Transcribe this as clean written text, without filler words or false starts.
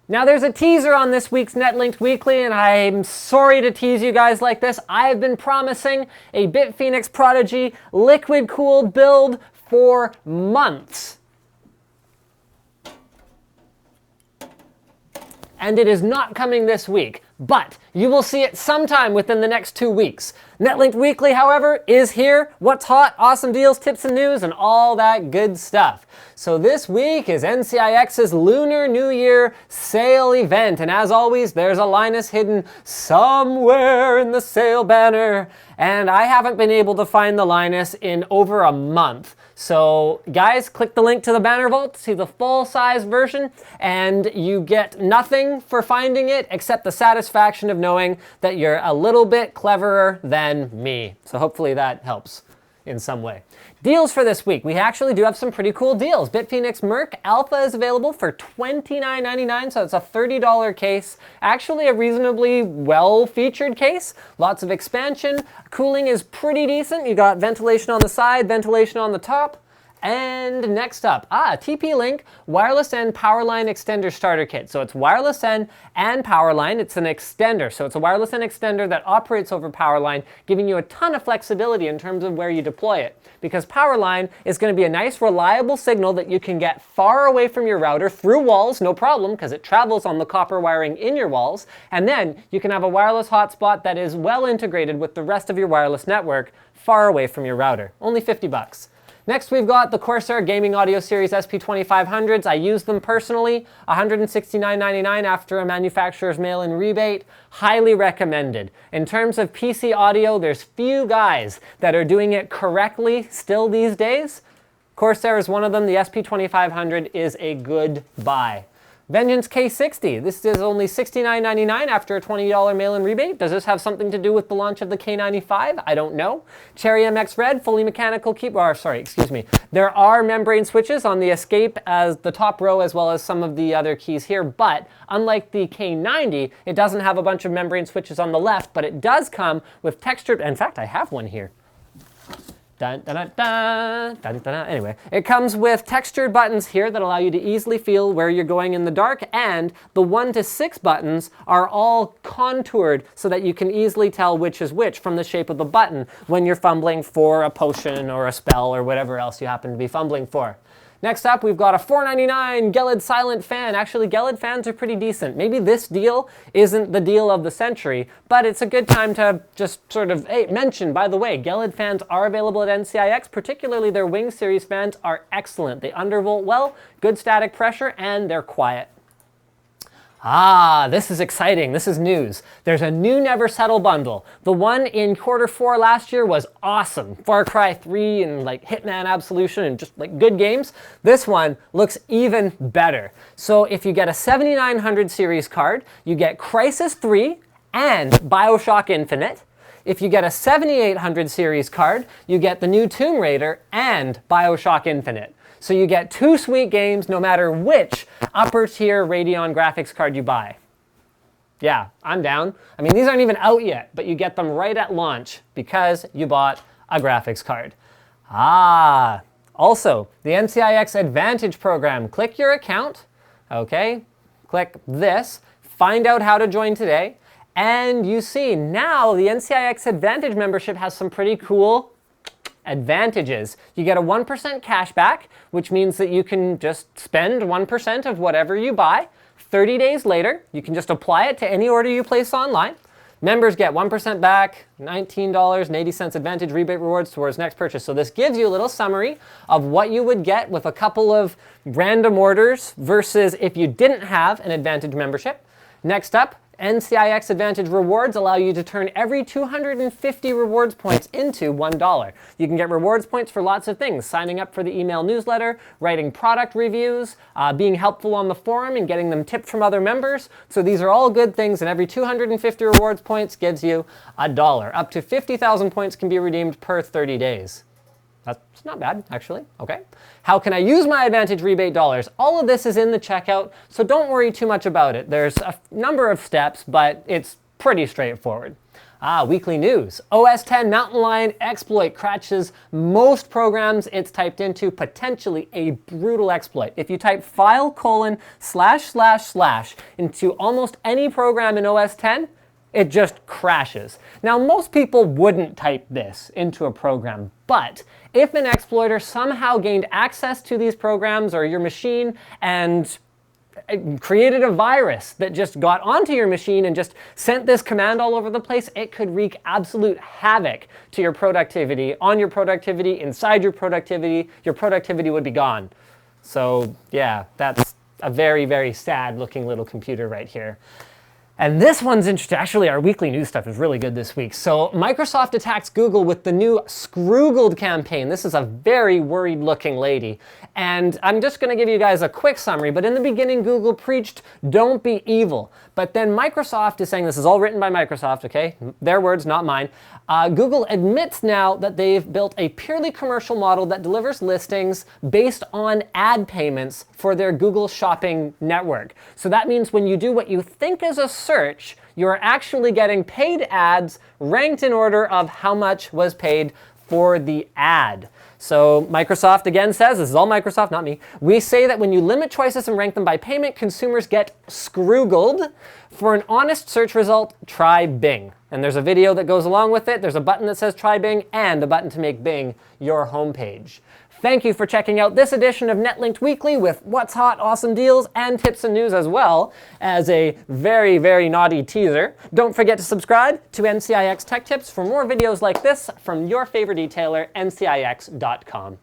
Now there's a teaser on this week's Netlinked Weekly, and I'm sorry to tease you guys like this. I've been promising a BitPhoenix Prodigy liquid-cooled build for months. And it is not coming this week, but you will see it sometime within the next 2 weeks. Netlinked Weekly, however, is here. What's hot, awesome deals, tips and news, and all that good stuff. So this week is NCIX's Lunar New Year sale event, and as always, there's a Linus hidden somewhere in the sale banner, and I haven't been able to find the Linus in over a month. So guys, click the link to the banner vault to see the full-size version, and you get nothing for finding it except the satisfaction of knowing that you're a little bit cleverer than me. So hopefully that helps in some way. Deals for this week. We actually do have some pretty cool deals. BitPhoenix Merc Alpha is available for $29.99, so it's a $30 case. Actually a reasonably well-featured case. Lots of expansion. Cooling is pretty decent. You got ventilation on the side, ventilation on the top. And next up, TP-Link Wireless N Powerline Extender Starter Kit. So it's wireless N and Powerline. It's an extender. So it's a wireless N extender that operates over Powerline, giving you a ton of flexibility in terms of where you deploy it. Because Powerline is going to be a nice, reliable signal that you can get far away from your router through walls, no problem, because it travels on the copper wiring in your walls. And then you can have a wireless hotspot that is well integrated with the rest of your wireless network far away from your router. Only 50 bucks. Next, we've got the Corsair Gaming Audio Series SP2500s. I use them personally, $169.99 after a manufacturer's mail-in rebate. Highly recommended. In terms of PC audio, there's few guys that are doing it correctly still these days. Corsair is one of them. The SP2500 is a good buy. Vengeance K60. This is only $69.99 after a $20 mail-in rebate. Does this have something to do with the launch of the K95? I don't know. Cherry MX Red, fully mechanical There are membrane switches on the escape as the top row as well as some of the other keys here, but unlike the K90, it doesn't have a bunch of membrane switches on the left, but it does come with textured, in fact, I have one here. Dun, dun, dun, dun, dun, dun, dun. Anyway, it comes with textured buttons here that allow you to easily feel where you're going in the dark, and the 1 to 6 buttons are all contoured so that you can easily tell which is which from the shape of the button when you're fumbling for a potion or a spell or whatever else you happen to be fumbling for. Next up, we've got a $4.99 Gelid Silent Fan. Actually, Gelid fans are pretty decent. Maybe this deal isn't the deal of the century, but it's a good time to just sort of, hey, mention, by the way, Gelid fans are available at NCIX, particularly their Wing Series fans are excellent. They undervolt well, good static pressure, and they're quiet. This is exciting. This is news. There's a new Never Settle bundle. The one in Q4 last year was awesome. Far Cry 3 and like Hitman Absolution and just like good games. This one looks even better. So if you get a 7900 series card, you get Crysis 3 and BioShock Infinite. If you get a 7800 series card, you get the new Tomb Raider and BioShock Infinite. So you get 2 sweet games no matter which upper tier Radeon graphics card you buy. Yeah, I'm down. I mean, these aren't even out yet, but you get them right at launch because you bought a graphics card. Also, the NCIX Advantage program. Click your account, okay? Click this, find out how to join today, and you see now the NCIX Advantage membership has some pretty cool advantages. You get a 1% cash back, which means that you can just spend 1% of whatever you buy. 30 days later, you can just apply it to any order you place online. Members get 1% back, $19.80 Advantage rebate rewards towards next purchase. So this gives you a little summary of what you would get with a couple of random orders versus if you didn't have an Advantage membership. Next up, NCIX Advantage rewards allow you to turn every 250 rewards points into $1. You can get rewards points for lots of things: signing up for the email newsletter, writing product reviews, being helpful on the forum and getting them tipped from other members. So these are all good things, and every 250 rewards points gives you $1. Up to 50,000 points can be redeemed per 30 days. That's not bad, actually. Okay. How can I use my Advantage rebate dollars? All of this is in the checkout, so don't worry too much about it. There's a number of steps, but it's pretty straightforward. Weekly news. OS 10 Mountain Lion exploit crashes most programs it's typed into, potentially a brutal exploit. If you type file : / into almost any program in OS 10, it just crashes. Now, most people wouldn't type this into a program, but if an exploiter somehow gained access to these programs or your machine and created a virus that just got onto your machine and just sent this command all over the place, it could wreak absolute havoc to your productivity, on your productivity, inside your productivity. Your productivity would be gone. So yeah, that's a very, very sad looking little computer right here. And this one's interesting. Actually, our weekly news stuff is really good this week. So Microsoft attacks Google with the new Scroogled campaign. This is a very worried looking lady. And I'm just going to give you guys a quick summary. But in the beginning, Google preached, don't be evil. But then Microsoft is saying, this is all written by Microsoft, okay? Their words, not mine. Google admits now that they've built a purely commercial model that delivers listings based on ad payments for their Google Shopping network. So that means when you do what you think is a search, you're actually getting paid ads ranked in order of how much was paid for the ad. So Microsoft again says, this is all Microsoft, not me, we say that when you limit choices and rank them by payment, consumers get Scroogled. For an honest search result, try Bing. And there's a video that goes along with it. There's a button that says try Bing and a button to make Bing your homepage. Thank you for checking out this edition of Netlinked Weekly with what's hot, awesome deals, and tips and news, as well as a very, very naughty teaser. Don't forget to subscribe to NCIX Tech Tips for more videos like this from your favorite detailer, NCIX.com.